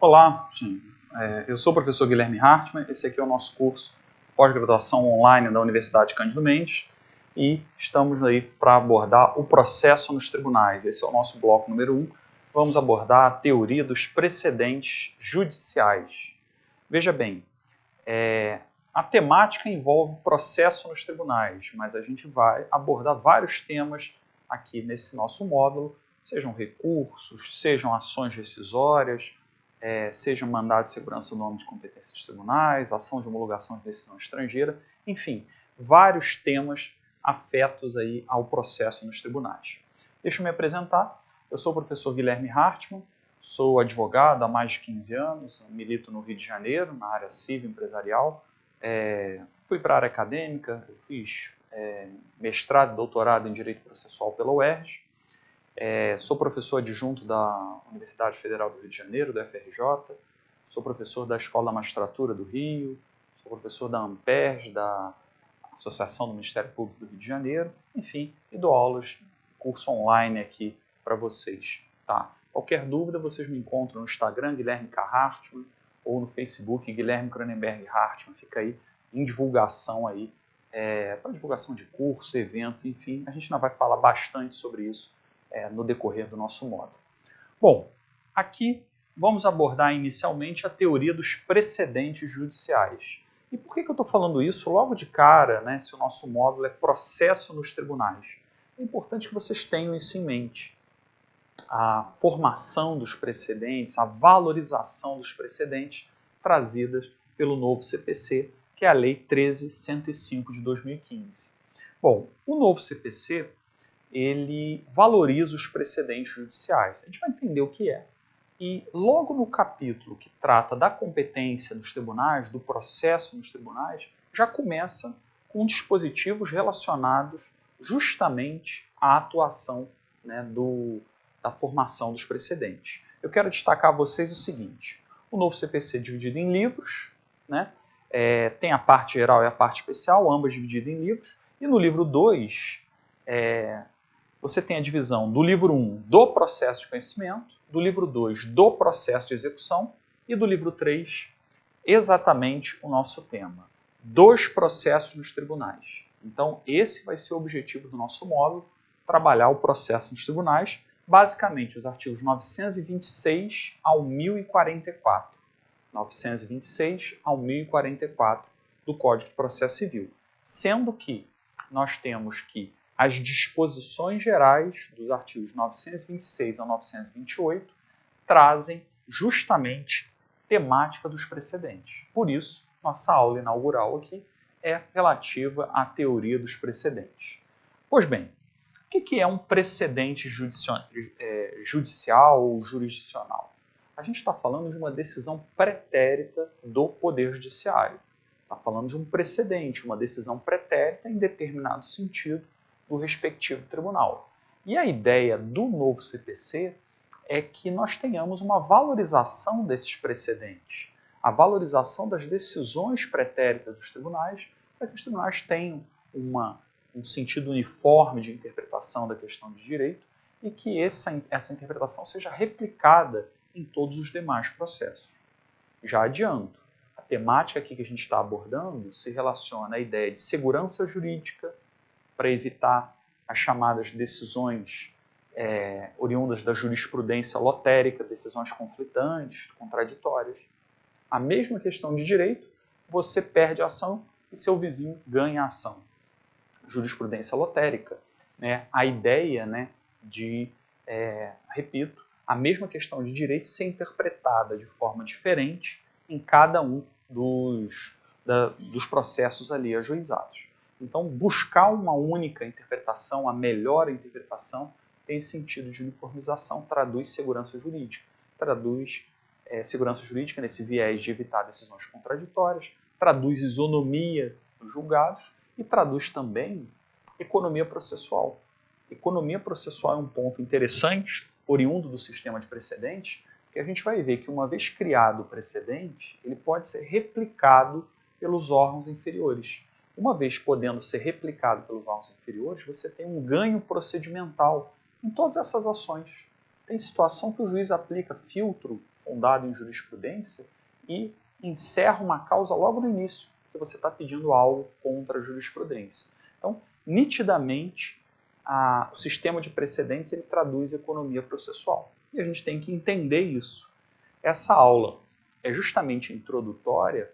Olá, eu sou o professor Guilherme Hartmann, esse aqui é o nosso curso pós-graduação online da Universidade Cândido Mendes e estamos aí para abordar o processo nos tribunais. Esse é o nosso bloco número 1. Vamos abordar a teoria dos precedentes judiciais. Veja bem, a temática envolve processo nos tribunais, mas a gente vai abordar vários temas aqui nesse nosso módulo, sejam recursos, sejam ações rescisórias, seja mandado de segurança no nome de competência dos tribunais, ação de homologação de decisão estrangeira, enfim, vários temas afetos aí ao processo nos tribunais. Deixa eu me apresentar. Eu sou o professor Guilherme Hartmann, sou advogado há mais de 15 anos, milito no Rio de Janeiro, na área civil empresarial. Fui para a área acadêmica, fiz mestrado e doutorado em Direito Processual pela UERJ. Sou professor adjunto da Universidade Federal do Rio de Janeiro, da FRJ, sou professor da Escola da Magistratura do Rio, sou professor da ANPERJ, da Associação do Ministério Público do Rio de Janeiro, enfim, e dou aulas, curso online aqui para vocês. Tá? Qualquer dúvida, vocês me encontram no Instagram, Guilherme K. Hartmann, ou no Facebook, Guilherme Cronenberg Hartmann, fica aí em divulgação aí, para divulgação de cursos, eventos, enfim, a gente ainda vai falar bastante sobre isso no decorrer do nosso módulo. Bom, aqui vamos abordar inicialmente a teoria dos precedentes judiciais. E por que eu estou falando isso logo de cara, né, se o nosso módulo é processo nos tribunais? É importante que vocês tenham isso em mente. A formação dos precedentes, a valorização dos precedentes trazidas pelo novo CPC, que é a Lei 13.105 de 2015. Bom, o novo CPC ele valoriza os precedentes judiciais. A gente vai entender o que é. E logo no capítulo que trata da competência dos tribunais, do processo nos tribunais, já começa com dispositivos relacionados justamente à atuação, né, da formação dos precedentes. Eu quero destacar a vocês o seguinte: o novo CPC é dividido em livros, né? Tem a parte geral e a parte especial, ambas divididas em livros, e no livro 2, você tem a divisão do livro 1 do processo de conhecimento, do livro 2 do processo de execução e do livro 3 exatamente o nosso tema, dos processos nos tribunais. Então, esse vai ser o objetivo do nosso módulo, trabalhar o processo nos tribunais, basicamente os artigos 926 ao 1044. 926 ao 1044 do Código de Processo Civil. Sendo que nós temos que as disposições gerais dos artigos 926 a 928 trazem justamente temática dos precedentes. Por isso, nossa aula inaugural aqui é relativa à teoria dos precedentes. Pois bem, o que é um precedente judicial ou jurisdicional? A gente está falando de uma decisão pretérita do Poder Judiciário. Está falando de um precedente, uma decisão pretérita em determinado sentido do respectivo tribunal. E a ideia do novo CPC é que nós tenhamos uma valorização desses precedentes, a valorização das decisões pretéritas dos tribunais, para que os tribunais tenham um sentido uniforme de interpretação da questão de direito e que essa interpretação seja replicada em todos os demais processos. Já adianto, a temática aqui que a gente está abordando se relaciona à ideia de segurança jurídica, para evitar as chamadas decisões oriundas da jurisprudência lotérica, decisões conflitantes, contraditórias. A mesma questão de direito, você perde a ação e seu vizinho ganha a ação. Jurisprudência lotérica, né? A ideia, né, de, repito, a mesma questão de direito ser interpretada de forma diferente em cada um dos processos ali ajuizados. Então, buscar uma única interpretação, a melhor interpretação, tem sentido de uniformização, traduz segurança jurídica. Traduz segurança jurídica nesse viés de evitar decisões contraditórias, traduz isonomia dos julgados e traduz também economia processual. Economia processual é um ponto interessante, oriundo do sistema de precedentes, porque a gente vai ver que uma vez criado o precedente, ele pode ser replicado pelos órgãos inferiores. Uma vez podendo ser replicado pelos órgãos inferiores, você tem um ganho procedimental em todas essas ações. Tem situação que o juiz aplica filtro fundado em jurisprudência e encerra uma causa logo no início, porque você está pedindo algo contra a jurisprudência. Então, nitidamente, o sistema de precedentes ele traduz economia processual. E a gente tem que entender isso. Essa aula é justamente introdutória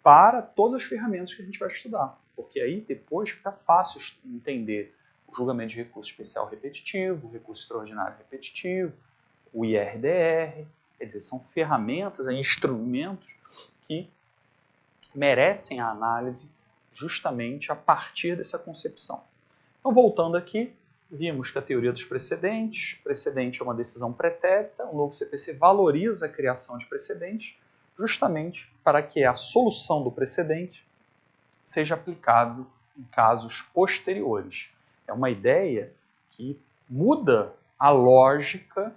para todas as ferramentas que a gente vai estudar, porque aí depois fica fácil entender o julgamento de recurso especial repetitivo, o recurso extraordinário repetitivo, o IRDR, quer dizer, são ferramentas, instrumentos que merecem a análise justamente a partir dessa concepção. Então, voltando aqui, vimos que a teoria dos precedentes, precedente é uma decisão pretérita, o novo CPC valoriza a criação de precedentes, justamente para que a solução do precedente seja aplicável em casos posteriores. É uma ideia que muda a lógica,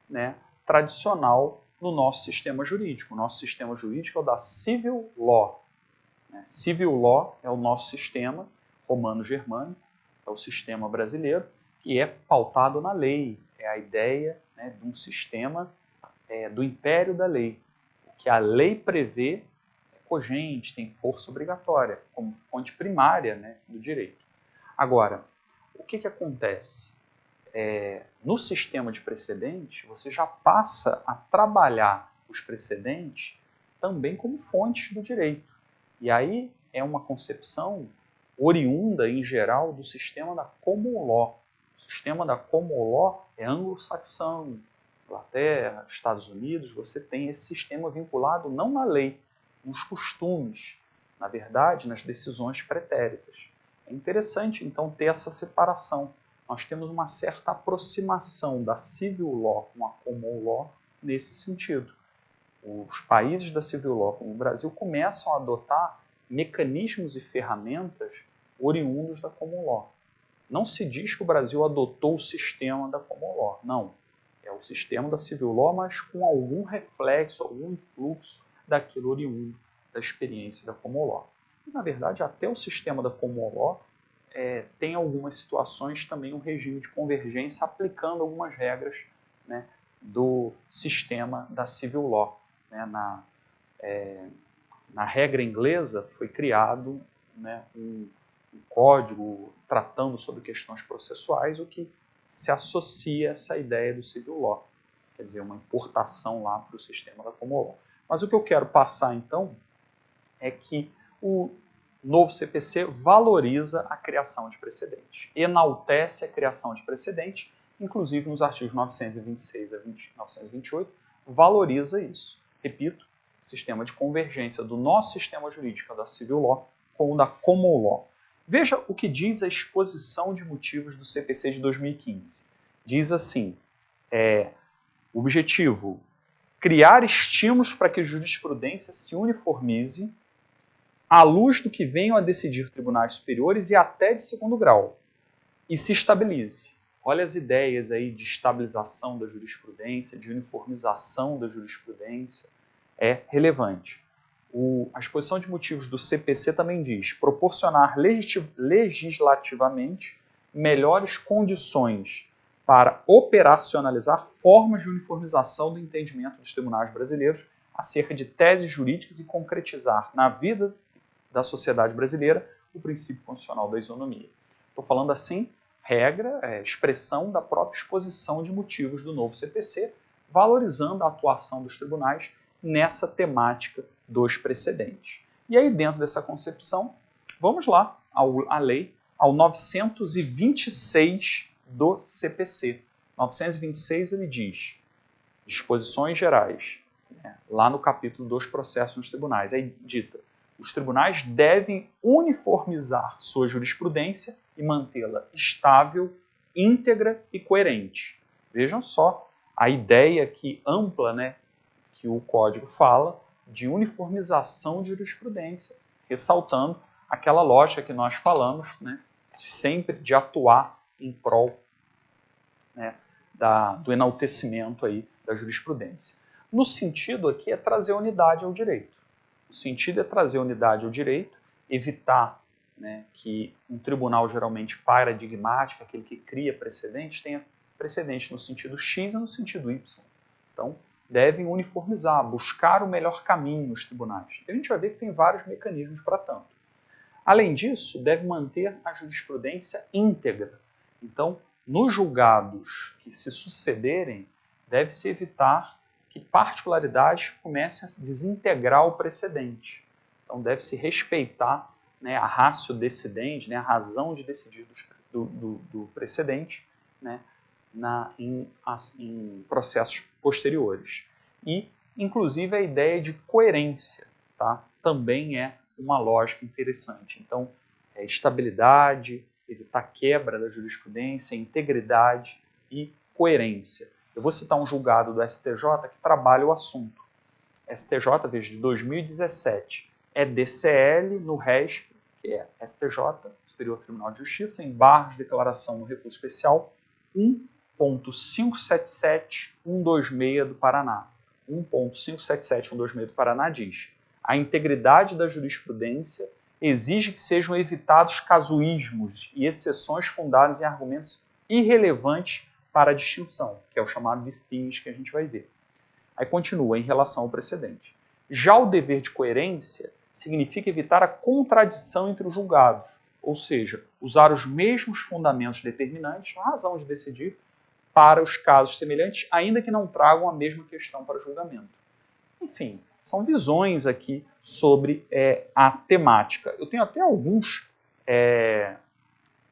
né, tradicional no nosso sistema jurídico. O nosso sistema jurídico é o da Civil Law. Civil Law é o nosso sistema romano-germânico, é o sistema brasileiro, que é pautado na lei. É a ideia, né, de um sistema do império da lei. O que a lei prevê é cogente, tem força obrigatória, como fonte primária, né, do direito. Agora, o que acontece? No sistema de precedentes, você já passa a trabalhar os precedentes também como fontes do direito. E aí é uma concepção oriunda, em geral, do sistema da common law. O sistema da common law é anglo-saxão, Inglaterra, Estados Unidos, você tem esse sistema vinculado não na lei, nos costumes, na verdade, nas decisões pretéritas. É interessante, então, ter essa separação. Nós temos uma certa aproximação da civil law com a common law nesse sentido. Os países da civil law, como o Brasil, começam a adotar mecanismos e ferramentas oriundos da common law. Não se diz que o Brasil adotou o sistema da common law, não. É o sistema da civil law, mas com algum reflexo, algum influxo daquilo oriundo da experiência da common law. E, na verdade, até o sistema da common law tem algumas situações também um regime de convergência aplicando algumas regras, né, do sistema da civil law. Né, na regra inglesa foi criado, né, um código tratando sobre questões processuais, o que se associa a essa ideia do civil law, quer dizer, uma importação lá para o sistema da common law. Mas o que eu quero passar, então, é que o novo CPC valoriza a criação de precedentes, enaltece a criação de precedentes, inclusive nos artigos 926 a 928, valoriza isso. Repito, o sistema de convergência do nosso sistema jurídico, da civil law, com o da common law. Veja o que diz a exposição de motivos do CPC de 2015. Diz assim, o objetivo, criar estímulos para que a jurisprudência se uniformize à luz do que venham a decidir tribunais superiores e até de segundo grau, e se estabilize. Olha as ideias aí de estabilização da jurisprudência, de uniformização da jurisprudência, é relevante. A exposição de motivos do CPC também diz proporcionar legislativamente melhores condições para operacionalizar formas de uniformização do entendimento dos tribunais brasileiros acerca de teses jurídicas e concretizar na vida da sociedade brasileira o princípio constitucional da isonomia. Estou falando assim, regra, expressão da própria exposição de motivos do novo CPC, valorizando a atuação dos tribunais nessa temática dos precedentes. E aí, dentro dessa concepção, vamos lá à lei, ao 926 do CPC. 926 ele diz, disposições gerais, né, lá no capítulo dos processos nos tribunais, aí dita, os tribunais devem uniformizar sua jurisprudência e mantê-la estável, íntegra e coerente. Vejam só a ideia aqui ampla, né, que o Código fala de uniformização de jurisprudência, ressaltando aquela lógica que nós falamos, né, sempre de atuar em prol, né, do enaltecimento aí da jurisprudência. No sentido aqui é trazer unidade ao direito. O sentido é trazer unidade ao direito, evitar, né, que um tribunal geralmente paradigmático, aquele que cria precedentes, tenha precedentes no sentido X e no sentido Y. Então, devem uniformizar, buscar o melhor caminho nos tribunais. E a gente vai ver que tem vários mecanismos para tanto. Além disso, deve manter a jurisprudência íntegra. Então, nos julgados que se sucederem, deve-se evitar que particularidades comecem a desintegrar o precedente. Então, deve-se respeitar, né, a ratio decidente, né, a razão de decidir do precedente, né, em processos posteriores. E, inclusive, a ideia de coerência, tá, também é uma lógica interessante. Então, estabilidade, evitar quebra da jurisprudência, integridade e coerência. Eu vou citar um julgado do STJ que trabalha o assunto. STJ, desde 2017, é DCL no RESP, que é STJ, Superior Tribunal de Justiça, em barras de declaração no recurso especial 1.577126 do Paraná. 1.577126 do Paraná diz: a integridade da jurisprudência exige que sejam evitados casuísmos e exceções fundadas em argumentos irrelevantes para a distinção, que é o chamado distinguish que a gente vai ver. Aí continua em relação ao precedente. Já o dever de coerência significa evitar a contradição entre os julgados, ou seja, usar os mesmos fundamentos determinantes, a razão de decidir, para os casos semelhantes, ainda que não tragam a mesma questão para o julgamento. Enfim, são visões aqui sobre a temática. Eu tenho até alguns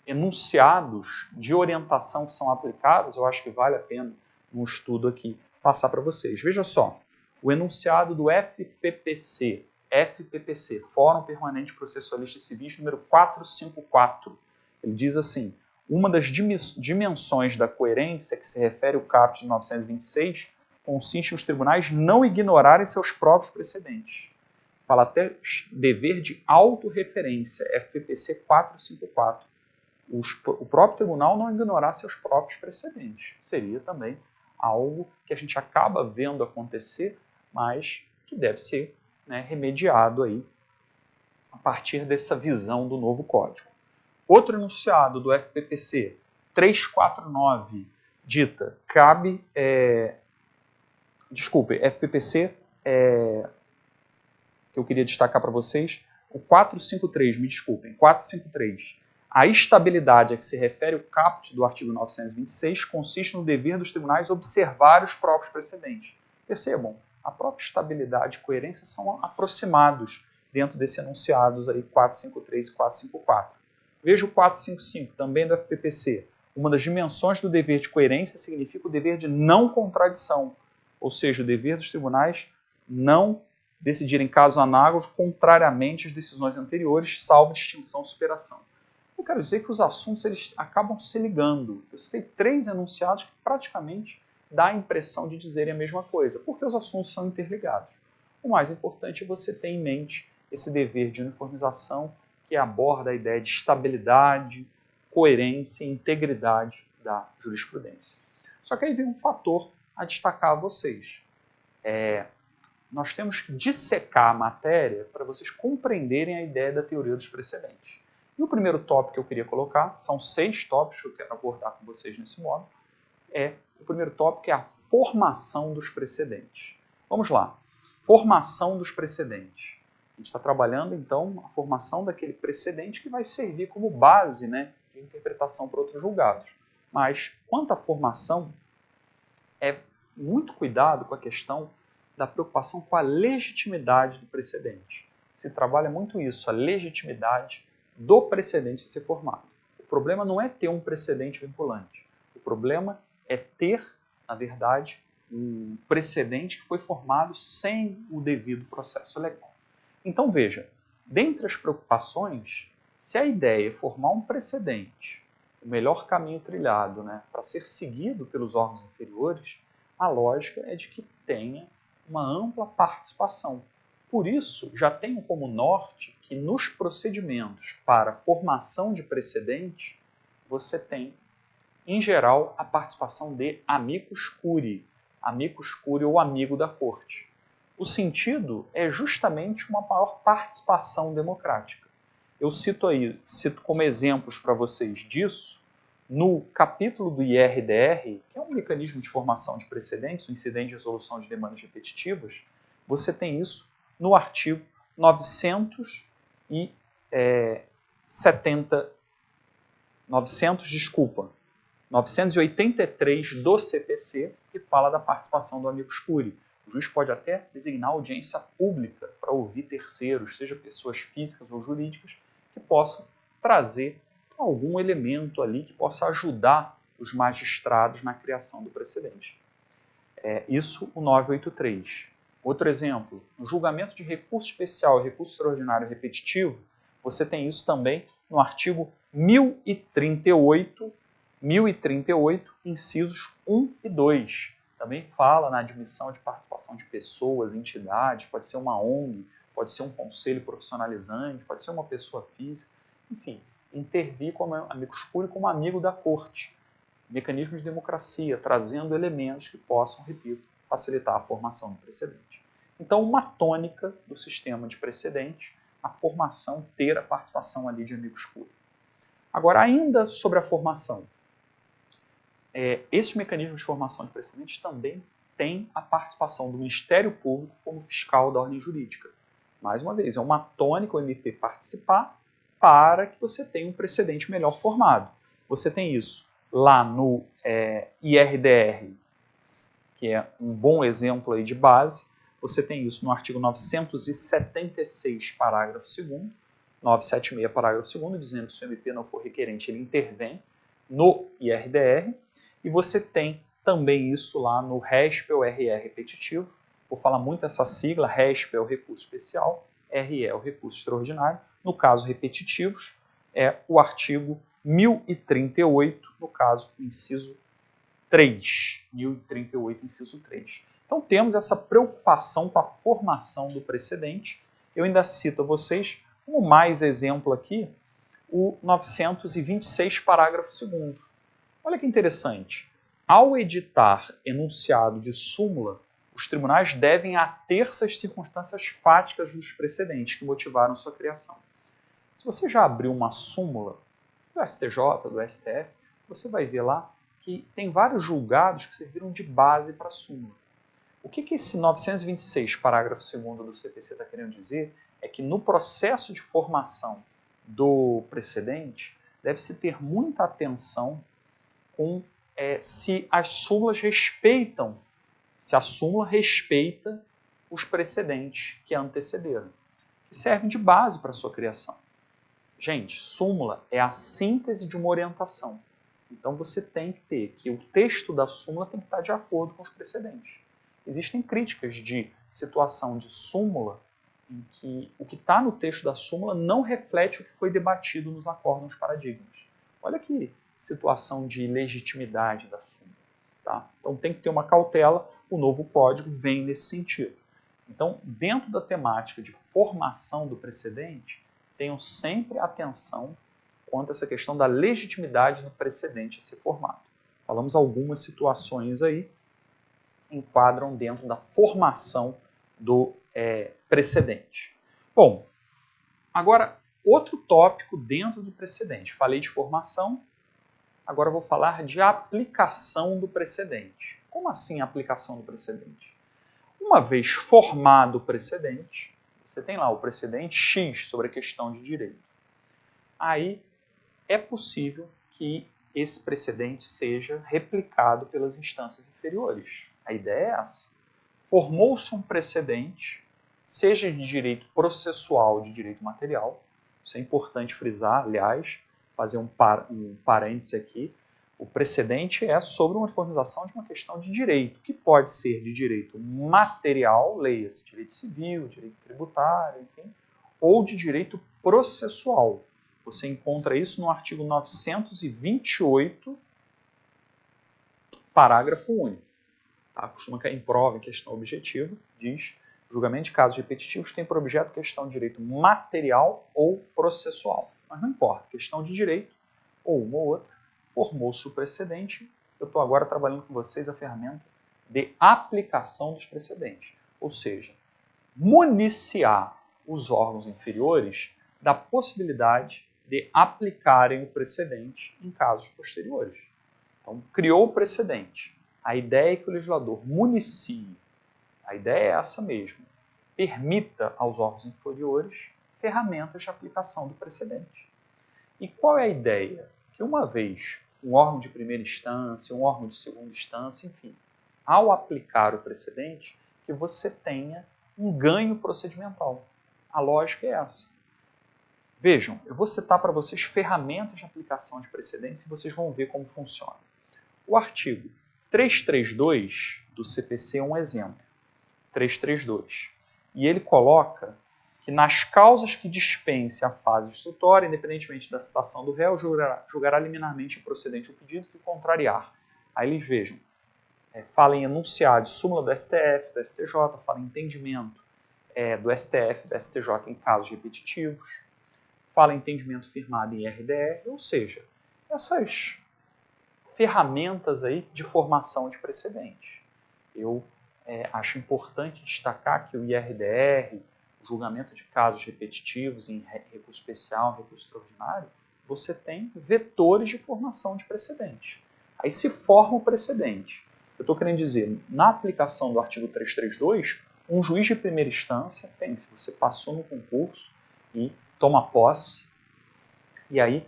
enunciados de orientação que são aplicados, eu acho que vale a pena um estudo aqui passar para vocês. Veja só, o enunciado do FPPC, Fórum Permanente Processualista Civis, número 454. Ele diz assim: uma das dimensões da coerência que se refere ao caput de 926 consiste em os tribunais não ignorarem seus próprios precedentes. Fala até dever de autorreferência, FPPC 454. O próprio tribunal não ignorar seus próprios precedentes. Seria também algo que a gente acaba vendo acontecer, mas que deve ser, né, remediado aí a partir dessa visão do novo código. Outro enunciado do FPPC 349 dita: cabe... FPPC que eu queria destacar para vocês, o 453, me desculpem, 453. A estabilidade a que se refere o caput do artigo 926 consiste no dever dos tribunais observar os próprios precedentes. Percebam, a própria estabilidade e coerência são aproximados dentro desse enunciados aí 453 e 454. Veja o 455, também do FPPC. Uma das dimensões do dever de coerência significa o dever de não contradição, ou seja, o dever dos tribunais não decidirem casos análogos contrariamente às decisões anteriores, salvo distinção ou superação. Eu quero dizer que os assuntos eles acabam se ligando. Eu citei 3 enunciados que praticamente dá a impressão de dizerem a mesma coisa, porque os assuntos são interligados. O mais importante é você ter em mente esse dever de uniformização que aborda a ideia de estabilidade, coerência e integridade da jurisprudência. Só que aí vem um fator a destacar a vocês. Nós temos que dissecar a matéria para vocês compreenderem a ideia da teoria dos precedentes. E o primeiro tópico que eu queria colocar, são 6 tópicos que eu quero abordar com vocês nesse modo, o primeiro tópico é a formação dos precedentes. Vamos lá. Formação dos precedentes. A gente está trabalhando, então, a formação daquele precedente que vai servir como base, né, de interpretação para outros julgados. Mas, quanto à formação, muito cuidado com a questão da preocupação com a legitimidade do precedente. Se trabalha muito isso, a legitimidade do precedente a ser formado. O problema não é ter um precedente vinculante. O problema é ter, na verdade, um precedente que foi formado sem o devido processo legal. Então, veja, dentre as preocupações, se a ideia é formar um precedente, o melhor caminho trilhado, né, para ser seguido pelos órgãos inferiores, a lógica é de que tenha uma ampla participação. Por isso, já tenho como norte que nos procedimentos para formação de precedente, você tem, em geral, a participação de amicus curiae ou amigo da corte. O sentido é justamente uma maior participação democrática. Eu cito como exemplos para vocês disso No capítulo do IRDR, que é um mecanismo de formação de precedentes, o incidente de resolução de demandas repetitivas, você tem isso no artigo 983 do CPC, que fala da participação do amicus curiae. O juiz pode até designar audiência pública para ouvir terceiros, seja pessoas físicas ou jurídicas, que possam trazer algum elemento ali que possa ajudar os magistrados na criação do precedente. Isso o 983. Outro exemplo, no julgamento de recurso especial e recurso extraordinário repetitivo, você tem isso também no artigo 1038, incisos 1 e 2. Também fala na admissão de participação de pessoas, entidades, pode ser uma ONG, pode ser um conselho profissionalizante, pode ser uma pessoa física, enfim, intervir como amicus curiae, como amigo da corte. Mecanismos de democracia, trazendo elementos que possam, repito, facilitar a formação do precedente. Então, uma tônica do sistema de precedente, a formação ter a participação ali de amicus curiae. Agora, ainda sobre a formação, esses mecanismos de formação de precedentes também têm a participação do Ministério Público como fiscal da ordem jurídica. Mais uma vez, é uma tônica o MP participar para que você tenha um precedente melhor formado. Você tem isso lá no IRDR, que é um bom exemplo aí de base. Você tem isso no artigo 976, parágrafo 2º, 976, parágrafo 2º, dizendo que se o MP não for requerente, ele intervém no IRDR. E você tem também isso lá no RESP-RE repetitivo. Vou falar muito essa sigla, RESP é o recurso especial, RE é o recurso extraordinário. No caso repetitivos, é o artigo 1038, no caso, inciso 3. 1038, inciso 3. Então, temos essa preocupação com a formação do precedente. Eu ainda cito a vocês, como mais exemplo aqui, o 926, parágrafo 2º. Olha que interessante. Ao editar enunciado de súmula, os tribunais devem ater-se às circunstâncias fáticas dos precedentes que motivaram sua criação. Se você já abriu uma súmula do STJ, do STF, você vai ver lá que tem vários julgados que serviram de base para a súmula. O que esse 926, parágrafo 2º do CPC está querendo dizer é que no processo de formação do precedente deve-se ter muita atenção com se as súmulas respeitam, se a súmula respeita os precedentes que a antecederam, que servem de base para a sua criação. Gente, súmula é a síntese de uma orientação. Então você tem que ter que o texto da súmula tem que estar de acordo com os precedentes. Existem críticas de situação de súmula em que o que está no texto da súmula não reflete o que foi debatido nos acórdãos paradigmas. Olha que situação de legitimidade da súmula. Tá? Então tem que ter uma cautela, o novo código vem nesse sentido. Então, dentro da temática de formação do precedente, tenham sempre atenção quanto a essa questão da legitimidade do precedente a ser formado. Falamos algumas situações aí enquadram dentro da formação do precedente. Bom, agora outro tópico dentro do precedente. Falei de formação, agora vou falar de aplicação do precedente. Como assim aplicação do precedente? Uma vez formado o precedente, você tem lá o precedente X sobre a questão de direito. Aí é possível que esse precedente seja replicado pelas instâncias inferiores. A ideia é essa. Formou-se um precedente, seja de direito processual, de direito material. Isso é importante frisar, aliás, fazer um parêntese aqui. O precedente é sobre uma uniformização de uma questão de direito, que pode ser de direito material, leia-se direito civil, direito tributário, enfim, ou de direito processual. Você encontra isso no artigo 928, parágrafo único. Tá? Costuma cair em prova, em questão objetiva, diz: julgamento de casos repetitivos tem por objeto questão de direito material ou processual. Mas não importa, questão de direito, ou uma ou outra, formou-se o precedente. Eu estou agora trabalhando com vocês a ferramenta de aplicação dos precedentes. Ou seja, municiar os órgãos inferiores da possibilidade de aplicarem o precedente em casos posteriores. Então, criou o precedente. A ideia é que o legislador municie, a ideia é essa mesmo, permita aos órgãos inferiores ferramentas de aplicação do precedente. E qual é a ideia? Que uma vez um órgão de primeira instância, um órgão de segunda instância, enfim, ao aplicar o precedente, que você tenha um ganho procedimental. A lógica é essa. Vejam, eu vou citar para vocês ferramentas de aplicação de precedentes e vocês vão ver como funciona. O artigo 332 do CPC é um exemplo. 332. E ele coloca que nas causas que dispense a fase instrutória, independentemente da citação do réu, julgará liminarmente improcedente o pedido que contrariar. Aí eles vejam, fala em enunciado, súmula do STF, do STJ, fala em entendimento do STF, do STJ em casos repetitivos, fala em entendimento firmado em RDR, ou seja, essas ferramentas aí de formação de precedente. Eu acho importante destacar que o IRDR, o julgamento de casos repetitivos em recurso especial, recurso extraordinário, você tem vetores de formação de precedente. Aí se forma o precedente. Eu estou querendo dizer, na aplicação do artigo 332, um juiz de primeira instância, pense, você passou no concurso e toma posse, e aí,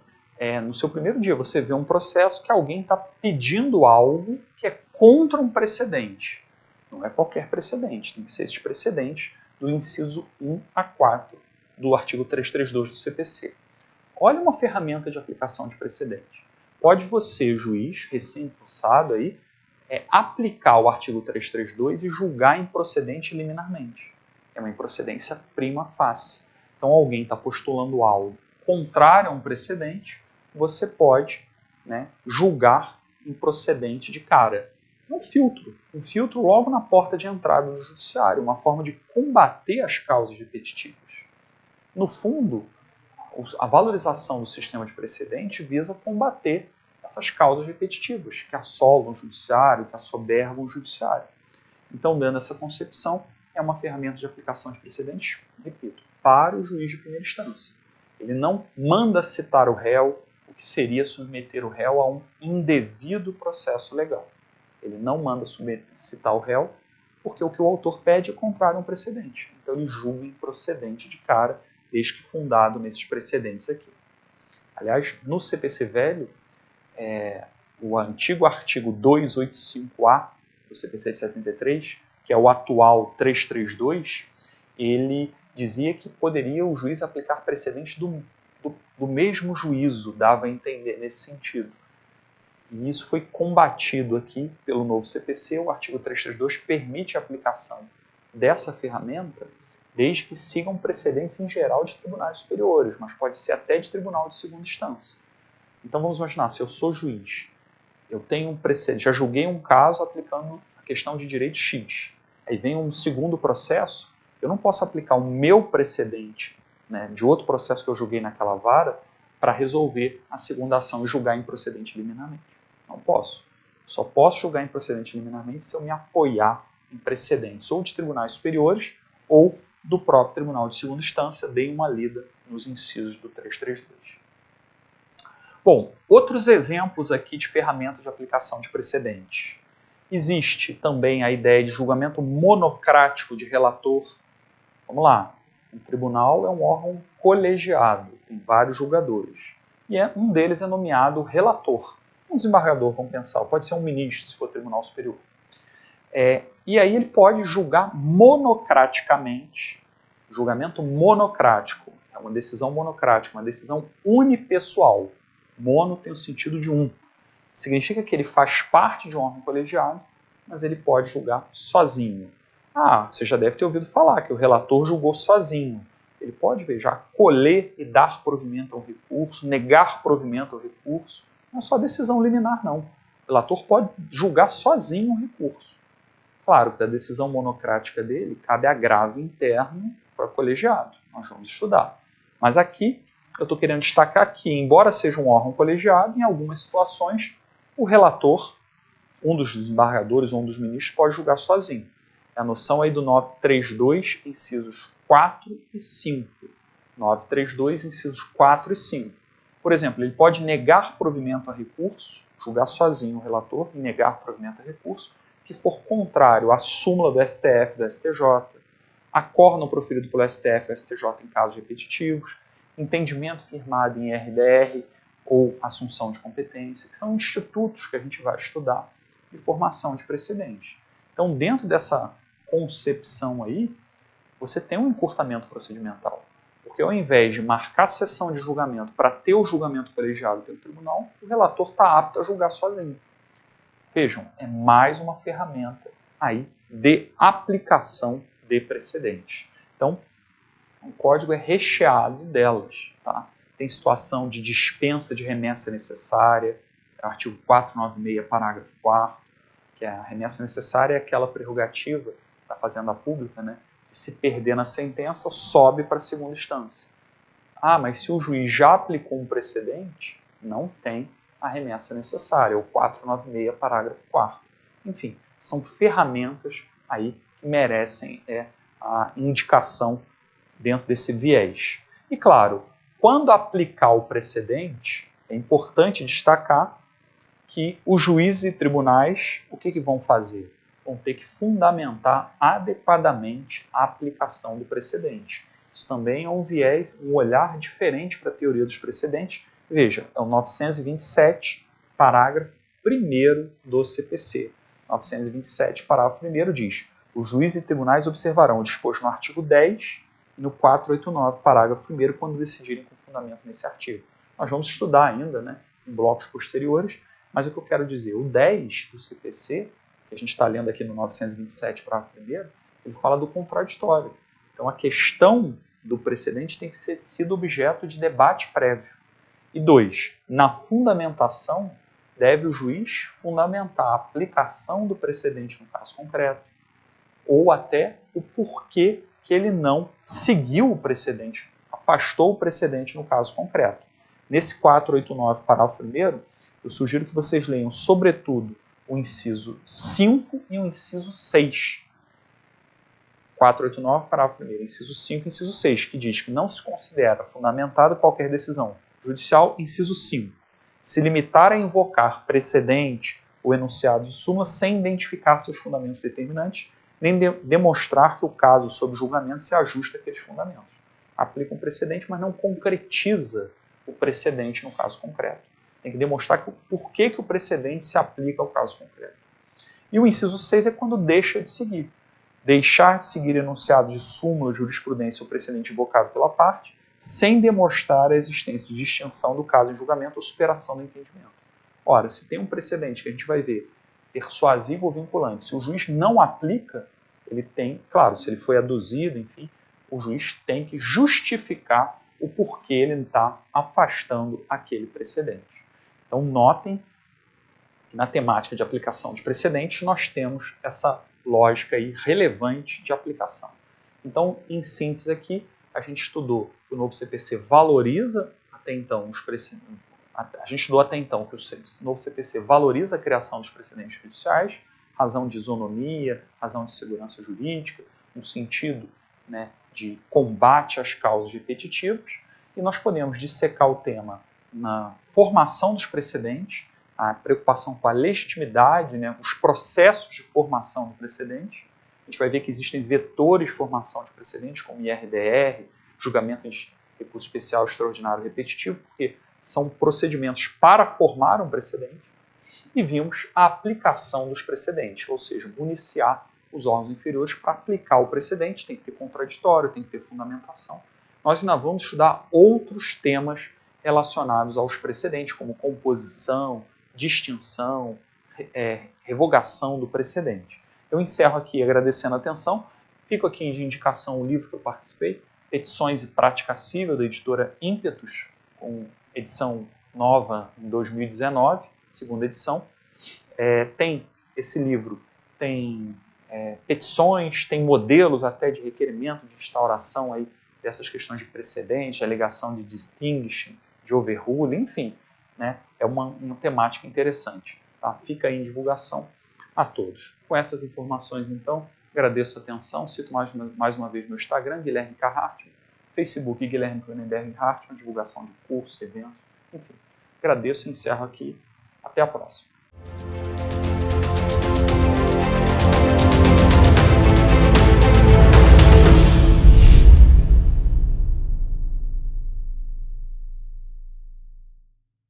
no seu primeiro dia, você vê um processo que alguém está pedindo algo que é contra um precedente. Não é qualquer precedente, tem que ser esse precedente do inciso 1 a 4 do artigo 332 do CPC. Olha uma ferramenta de aplicação de precedente. Pode você, juiz, recém-cursado aí, aplicar o artigo 332 e julgar improcedente liminarmente. É uma improcedência prima facie. Então, alguém está postulando algo contrário a um precedente, você pode julgar improcedente de cara. Um filtro logo na porta de entrada do judiciário, uma forma de combater as causas repetitivas. No fundo, a valorização do sistema de precedente visa combater essas causas repetitivas que assolam o judiciário, que assoberbam o judiciário. Então, dando essa concepção, é uma ferramenta de aplicação de precedentes, repito, para o juiz de primeira instância. Ele não manda citar o réu, o que seria submeter o réu a um indevido processo legal. Ele não manda citar o réu, porque o que o autor pede é contrário a um precedente. Então ele julga improcedente de cara, desde que fundado nesses precedentes aqui. Aliás, no CPC velho, o antigo artigo 285A do CPC 73, que é o atual 332, ele dizia que poderia o juiz aplicar precedente do mesmo juízo, dava a entender nesse sentido. E isso foi combatido aqui pelo novo CPC, o artigo 332 permite a aplicação dessa ferramenta desde que sigam precedentes em geral de tribunais superiores, mas pode ser até de tribunal de segunda instância. Então vamos imaginar, se eu sou juiz, eu tenho um precedente, já julguei um caso aplicando a questão de direito X, aí vem um segundo processo, eu não posso aplicar o meu precedente de outro processo que eu julguei naquela vara para resolver a segunda ação e julgar improcedente liminarmente. Não posso. Só posso julgar improcedente liminarmente se eu me apoiar em precedentes ou de tribunais superiores ou do próprio tribunal de segunda instância. Dei uma lida nos incisos do 332. Bom, outros exemplos aqui de ferramentas de aplicação de precedentes. Existe também a ideia de julgamento monocrático de relator. Vamos lá. Um tribunal é um órgão colegiado, tem vários julgadores. E um deles é nomeado relator. Um desembargador, vamos pensar, pode ser um ministro, se for tribunal superior. E aí ele pode julgar monocraticamente. Julgamento monocrático. É uma decisão monocrática, uma decisão unipessoal. Mono tem o sentido de um. Significa que ele faz parte de um órgão colegiado, mas ele pode julgar sozinho. Você já deve ter ouvido falar que o relator julgou sozinho. Ele pode, acolher e dar provimento ao recurso, negar provimento ao recurso. Não é só decisão liminar, não. O relator pode julgar sozinho o recurso. Claro que da decisão monocrática dele cabe agravo interno para o colegiado. Nós vamos estudar. Mas aqui, eu estou querendo destacar que, embora seja um órgão colegiado, em algumas situações, o relator, um dos desembargadores ou um dos ministros, pode julgar sozinho. É a noção aí do 932, incisos 4 e 5. 932, incisos 4 e 5. Por exemplo, ele pode negar provimento a recurso, julgar sozinho o relator e negar provimento a recurso, que for contrário à súmula do STF, do STJ, acórdão proferido pelo STF e STJ em casos repetitivos, entendimento firmado em RDR ou assunção de competência, que são institutos que a gente vai estudar de formação de precedente. Então, dentro dessa concepção aí, você tem um encurtamento procedimental. Porque ao invés de marcar sessão de julgamento para ter o julgamento colegiado pelo tribunal, o relator está apto a julgar sozinho. Vejam, é mais uma ferramenta aí de aplicação de precedentes. Então, o código é recheado delas. Tá? Tem situação de dispensa de remessa necessária, artigo 496, parágrafo 4º, que a remessa necessária é aquela prerrogativa da Fazenda Pública, né? De se perder na sentença, sobe para a segunda instância. Ah, mas se o juiz já aplicou um precedente, não tem a remessa necessária, o 496, parágrafo 4º. Enfim, são ferramentas aí que merecem a indicação dentro desse viés. E claro, quando aplicar o precedente, é importante destacar que os juízes e tribunais, o que vão fazer? Vão ter que fundamentar adequadamente a aplicação do precedente. Isso também é um viés, um olhar diferente para a teoria dos precedentes. Veja, é o 927, parágrafo 1º do CPC. 927, parágrafo 1º diz: os juízes e tribunais observarão o disposto no artigo 10 e no 489, parágrafo 1º, quando decidirem com fundamento nesse artigo. Nós vamos estudar ainda, né, em blocos posteriores, mas o que eu quero dizer, o 10 do CPC, que a gente está lendo aqui no 927, parágrafo 1º, ele fala do contraditório. Então, a questão do precedente tem que ser sido objeto de debate prévio. E 2, na fundamentação, deve o juiz fundamentar a aplicação do precedente no caso concreto, ou até o porquê que ele não seguiu o precedente, afastou o precedente no caso concreto. Nesse 489, parágrafo 1º, eu sugiro que vocês leiam, sobretudo, o inciso 5 e o inciso 6. 489, parágrafo 1º, inciso 5 e inciso 6, que diz que não se considera fundamentada qualquer decisão judicial, inciso 5, se limitar a invocar precedente ou enunciado de súmula sem identificar seus fundamentos determinantes, nem demonstrar que o caso sob julgamento se ajusta àqueles fundamentos. Aplica um precedente, mas não concretiza o precedente no caso concreto. Tem que demonstrar por que o precedente se aplica ao caso concreto. E o inciso 6 é quando deixa de seguir. Deixar de seguir enunciados de súmula, jurisprudência ou precedente invocado pela parte, sem demonstrar a existência de distinção do caso em julgamento ou superação do entendimento. Ora, se tem um precedente que a gente vai ver persuasivo ou vinculante, se o juiz não aplica, ele tem, claro, se ele foi aduzido, enfim, o juiz tem que justificar o porquê ele está afastando aquele precedente. Então, notem que na temática de aplicação de precedentes, nós temos essa lógica aí relevante de aplicação. Então, em síntese aqui, a gente estudou que o novo CPC valoriza até então os precedentes. A gente estudou até então que o novo CPC valoriza a criação dos precedentes judiciais, razão de isonomia, razão de segurança jurídica, no sentido, né, de combate às causas repetitivas, e nós podemos dissecar o tema na formação dos precedentes, a preocupação com a legitimidade, né, os processos de formação do precedente. A gente vai ver que existem vetores de formação de precedentes, como IRDR, julgamento de recurso especial extraordinário repetitivo, porque são procedimentos para formar um precedente. E vimos a aplicação dos precedentes, ou seja, municiar os órgãos inferiores para aplicar o precedente. Tem que ter contraditório, tem que ter fundamentação. Nós ainda vamos estudar outros temas relacionados aos precedentes, como composição, distinção, revogação do precedente. Eu encerro aqui agradecendo a atenção. Fico aqui de indicação o livro que eu participei, Petições e Prática Cível, da editora Ímpetus, com edição nova em 2019, segunda edição. Tem esse livro, tem petições, tem modelos até de requerimento de instauração aí dessas questões de precedente, alegação de distinguishing, de overrule, enfim, né? É uma temática interessante. Tá? Fica aí em divulgação a todos. Com essas informações, então, agradeço a atenção. Cito mais uma vez meu Instagram, Guilherme K. Hartmann, Facebook, Guilherme Cronenberg Hartmann, divulgação de cursos, eventos, Enfim, agradeço e encerro aqui. Até a próxima.